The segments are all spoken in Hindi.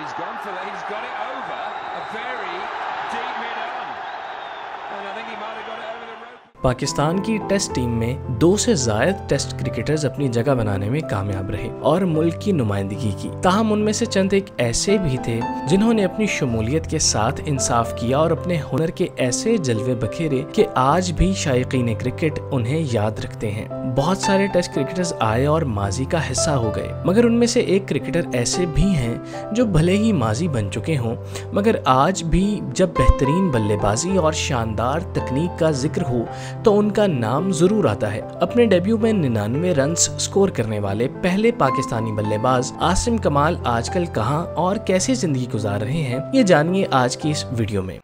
He's got it over a very deep mid-on, and I think he might have got it over the rope. Pakistan की टेस्ट टीम में 2 से ज़ायद टेस्ट क्रिकेटर्स अपनी जगह बनाने में कामयाब रहे और मुल्क की नुमाइंदगी की। ताहम उनमें से चंद एक ऐसे भी थे जिन्होंने अपनी शमूलियत के साथ इंसाफ किया और अपने हुनर के ऐसे जलवे बखेरे कि आज भी शायकीन क्रिकेट उन्हें याद रखते हैं। बहुत सारे टेस्ट क्रिकेटर्स आए और माजी का हिस्सा हो गए, मगर उनमें से एक क्रिकेटर ऐसे भी हैं जो भले ही माजी बन चुके हों, मगर आज भी जब बेहतरीन बल्लेबाजी और शानदार तकनीक का जिक्र हो तो उनका नाम जरूर आता है। अपने डेब्यू में 99 रन्स स्कोर करने वाले पहले पाकिस्तानी बल्लेबाज आसिम कमाल आजकल कहां और कैसे जिंदगी गुजार रहे हैं, ये जानिए आज की इस वीडियो में।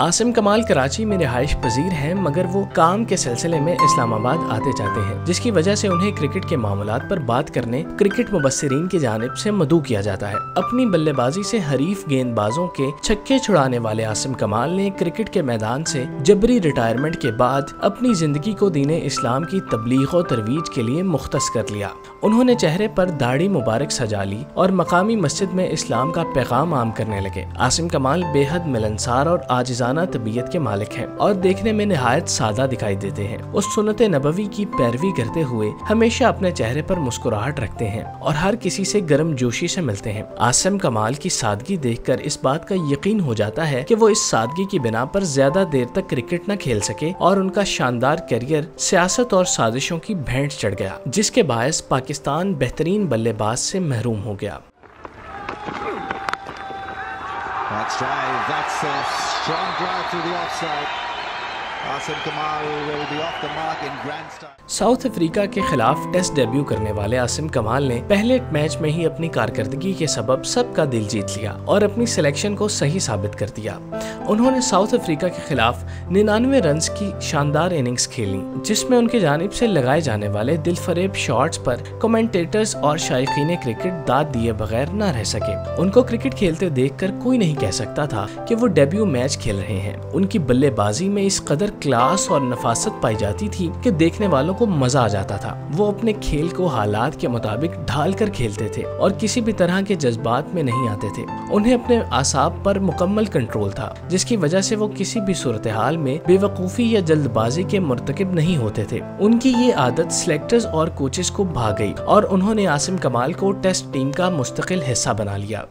आसिम कमाल कराची में रिहाइश पजीर हैं, मगर वो काम के सिलसिले में इस्लामाबाद आते जाते हैं, जिसकी वजह से उन्हें क्रिकेट के मामलात पर बात करने क्रिकेट मुबस्सिरीन की जानिब से मदऊ किया जाता है। अपनी बल्लेबाजी से हरीफ गेंदबाजों के छक्के छुड़ाने वाले आसिम कमाल ने क्रिकेट के मैदान से जबरी रिटायरमेंट के बाद अपनी जिंदगी को दीन इस्लाम की तबलीग और तरवीज के लिए मुख्तस कर लिया। उन्होंने चेहरे पर दाढ़ी मुबारक सजा ली और मकामी मस्जिद में इस्लाम का पैगाम आम करने लगे। आसिम कमाल बेहद मिलनसार और आजिजाना तबीयत के मालिक हैं और देखने में निहायत सादा दिखाई देते हैं। वो सुन्नत नबवी की पैरवी करते हुए हमेशा अपने चेहरे पर मुस्कुराहट रखते हैं और हर किसी से गर्म जोशी से मिलते हैं। आसिम कमाल की सादगी देखकर इस बात का यकीन हो जाता है कि वो इस सादगी की बिना पर ज्यादा देर तक क्रिकेट न खेल सके और उनका शानदार करियर सियासत और साजिशों की भेंट चढ़ गया, जिसके बायस पाकिस्तान बेहतरीन बल्लेबाज से महरूम हो गया। That's a strong drive to the offside. Asim Kamal will be off the mark in grand style. South Africa के खिलाफ टेस्ट डेब्यू करने वाले आसिम कमाल ने पहले मैच में ही अपनी कारकर्दगी के सबब सबका दिल जीत लिया और अपनी सिलेक्शन को सही साबित कर दिया। उन्होंने साउथ अफ्रीका के खिलाफ 99 रन्स की शानदार इनिंग्स खेली, जिसमें उनकी जानिब से लगाए जाने वाले दिलफरेब शॉट्स पर कमेंटेटर्स और शायकीन क्रिकेट दाद दिए बगैर न रह सके। उनको क्रिकेट खेलते देखकर कोई नहीं कह सकता था कि वो डेब्यू मैच खेल रहे हैं। उनकी बल्लेबाजी में इस कदर क्लास और नफासत पाई जाती थी कि देखने वालों को मजा आ जाता था। वो अपने खेल को हालात के मुताबिक ढाल कर खेलते थे और किसी भी तरह के जज्बात में नहीं आते थे। उन्हें अपने आसाब पर मुकम्मल कंट्रोल था, जिसकी वजह से वो किसी भी सूरत हाल में बेवकूफ़ी या जल्दबाजी के मुर्तकिब नहीं होते थे। उनकी ये आदत सिलेक्टर्स और कोचेस को भा गई और उन्होंने आसिम कमाल को टेस्ट टीम का मुस्तकिल हिस्सा बना लिया।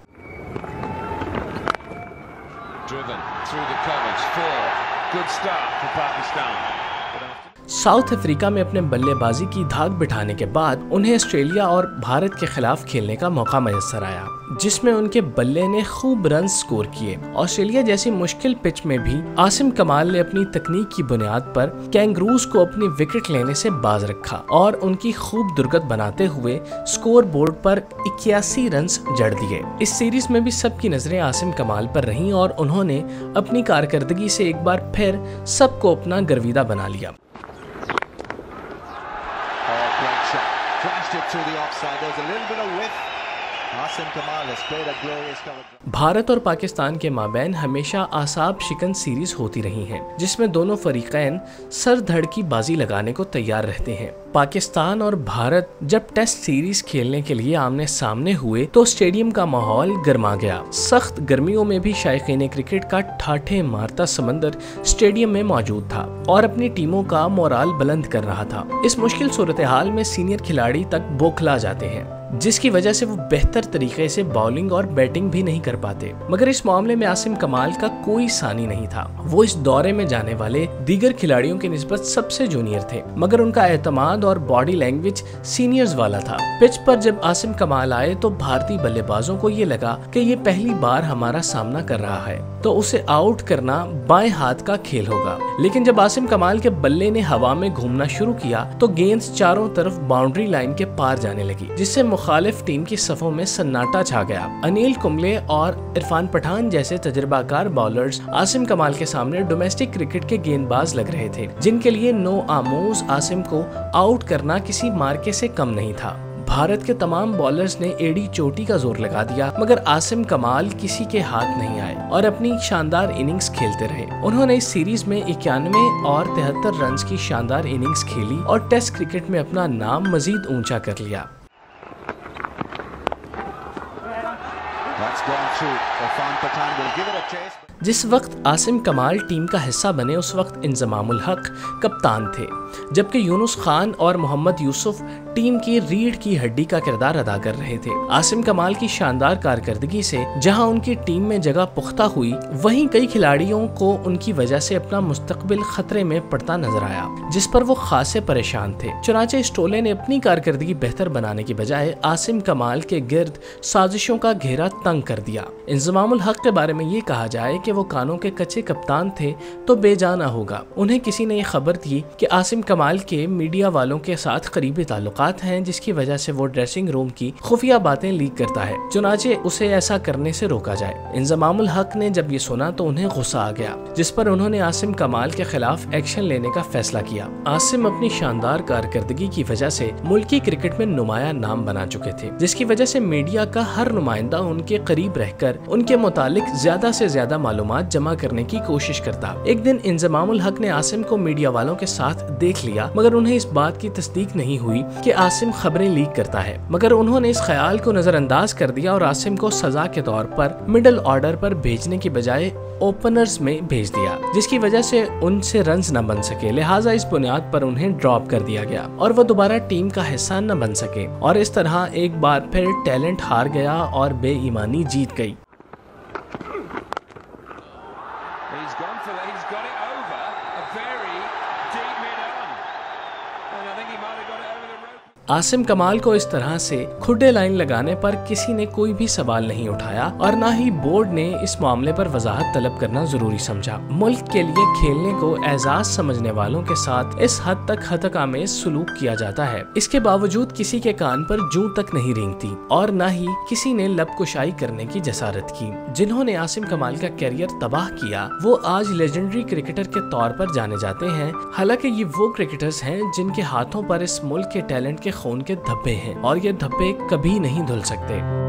Good start for Pakistan. South Africa में अपने बल्लेबाजी की धाक बिठाने के बाद उन्हें ऑस्ट्रेलिया और भारत के खिलाफ खेलने का मौका मैसर आया, जिसमें उनके बल्ले ने खूब रन स्कोर किए। ऑस्ट्रेलिया जैसी मुश्किल पिच में भी आसिम कमाल ने अपनी तकनीक की बुनियाद पर कैंगरूज को अपनी विकेट लेने से बाज रखा और उनकी खूब दुर्गत बनाते हुए स्कोर बोर्ड पर 81 रन जड़ दिए। इस सीरीज में भी सबकी नजरें आसिम कमाल पर रहीं और उन्होंने अपनी कारकर्दगी से एक बार फिर सबको अपना गर्विदा बना लिया। Flashed it to the offside. There's a little bit of width. Asim Kamal has played a glorious cover. Bharat और पाकिस्तान के माबैन हमेशा आसाब शिकन सीरीज होती रही हैं, जिसमें दोनों फरीकैन सर धड़ की बाजी लगाने को तैयार रहते हैं। पाकिस्तान और भारत जब टेस्ट सीरीज खेलने के लिए आमने सामने हुए तो स्टेडियम का माहौल गर्मा गया। सख्त गर्मियों में भी शायकीन क्रिकेट का ठाठे मारता समंदर स्टेडियम में मौजूद था और अपनी टीमों का मोराल बुलंद कर रहा था। इस मुश्किल सूरत हाल में सीनियर खिलाड़ी तक बौखला जाते हैं, जिसकी वजह से वो बेहतर तरीके से बॉलिंग और बैटिंग भी नहीं कर पाते। मगर इस मामले में आसिम कमाल का कोई सानी नहीं था। वो इस दौरे में जाने वाले दीगर खिलाड़ियों की निस्बत सबसे जूनियर थे, मगर उनका एतमाद और बॉडी लैंग्वेज सीनियर्स वाला था। पिच पर जब आसिम कमाल आए तो भारतीय बल्लेबाजों को ये लगा कि ये पहली बार हमारा सामना कर रहा है, तो उसे आउट करना बाएं हाथ का खेल होगा। लेकिन जब आसिम कमाल के बल्ले ने हवा में घूमना शुरू किया तो गेंद चारों तरफ बाउंड्री लाइन के पार जाने लगी, जिससे मुखालिफ टीम की सफों में सन्नाटा छा गया। अनिल कुंबले और इरफान पठान जैसे तजुर्बाकार बॉलर्स आसिम कमाल के सामने डोमेस्टिक क्रिकेट के गेंदबाज लग रहे थे, जिनके लिए नो आमोज आसिम को आउट करना किसी मार्के से कम नहीं था। भारत के तमाम बॉलर्स ने एड़ी चोटी का जोर लगा दिया, मगर आसिम कमाल किसी के हाथ नहीं आए और अपनी शानदार इनिंग्स खेलते रहे। उन्होंने इस सीरीज में 91 और 73 रन की शानदार इनिंग्स खेली और टेस्ट क्रिकेट में अपना नाम मजीद ऊंचा कर लिया। जिस वक्त आसिम कमाल टीम का हिस्सा बने उस वक्त इंजमामुल हक कप्तान थे, जबकि यूनुस खान और मोहम्मद यूसुफ टीम की रीढ़ की हड्डी का किरदार अदा कर रहे थे। आसिम कमाल की शानदार कारकर्दगी से जहां उनकी टीम में जगह पुख्ता हुई, वहीं कई खिलाड़ियों को उनकी वजह से अपना मुस्तकबिल खतरे में पड़ता नजर आया, जिस पर वो खासे परेशान थे। चुनाचे स्टोले ने अपनी कारकर्दगी बेहतर बनाने की बजाय आसिम कमाल के गिर्द साजिशों का घेरा तंग कर दिया। इंजमामुल हक के बारे में ये कहा जाए कि वो कानों के कच्चे कप्तान थे तो बेजाना होगा। उन्हें किसी ने ये खबर दी कि आसिम कमाल के मीडिया वालों के साथ करीबी ताल्लुकात हैं, जिसकी वजह से वो ड्रेसिंग रूम की खुफिया बातें लीक करता है, चुनाचे उसे ऐसा करने से रोका जाए। इंजमामुल हक ने जब ये सुना तो उन्हें गुस्सा आ गया, जिस पर उन्होंने आसिम कमाल के खिलाफ एक्शन लेने का फैसला किया। आसिम अपनी शानदार कारकर्दगी की वजह से मुल्की क्रिकेट में नुमाया नाम बना चुके थे, जिसकी वजह से मीडिया का हर नुमाइंदा उनके करीब रहकर उनके मुतालिक ज्यादा से ज्यादा मालूमात जमा करने की कोशिश करता। एक दिन इंजमामुल हक ने आसिम को मीडिया वालों के साथ देख लिया, मगर उन्हें इस बात की तस्दीक नहीं हुई कि आसिम खबरें लीक करता है, मगर उन्होंने इस ख्याल को नजरअंदाज कर दिया और आसिम को सजा के तौर पर मिडिल ऑर्डर पर भेजने की बजाय ओपनर्स में भेज दिया, जिसकी वजह से उनसे रन्स न बन सके। लिहाजा इस बुनियाद पर उन्हें ड्रॉप कर दिया गया और वो दोबारा टीम का हिस्सा न बन सके और इस तरह एक बार फिर टैलेंट हार गया और बेईमानी जीत गई। आसिम कमाल को इस तरह से खुडे लाइन लगाने पर किसी ने कोई भी सवाल नहीं उठाया और न ही बोर्ड ने इस मामले पर वजाहत तलब करना जरूरी समझा। मुल्क के लिए खेलने को एजाज समझने वालों के साथ इस हद तक हतक-आमेज सुलूक किया जाता है। इसके बावजूद किसी के कान पर जूं तक नहीं रेंगती और न ही किसी ने लबकुशाई करने की जसारत की। जिन्होंने आसिम कमाल का कैरियर तबाह किया वो आज लेजेंडरी क्रिकेटर के तौर पर जाने जाते हैं। हालांकि ये वो क्रिकेटर्स हैं जिनके हाथों पर इस मुल्क के टैलेंट के खून के धब्बे हैं और ये धब्बे कभी नहीं धुल सकते।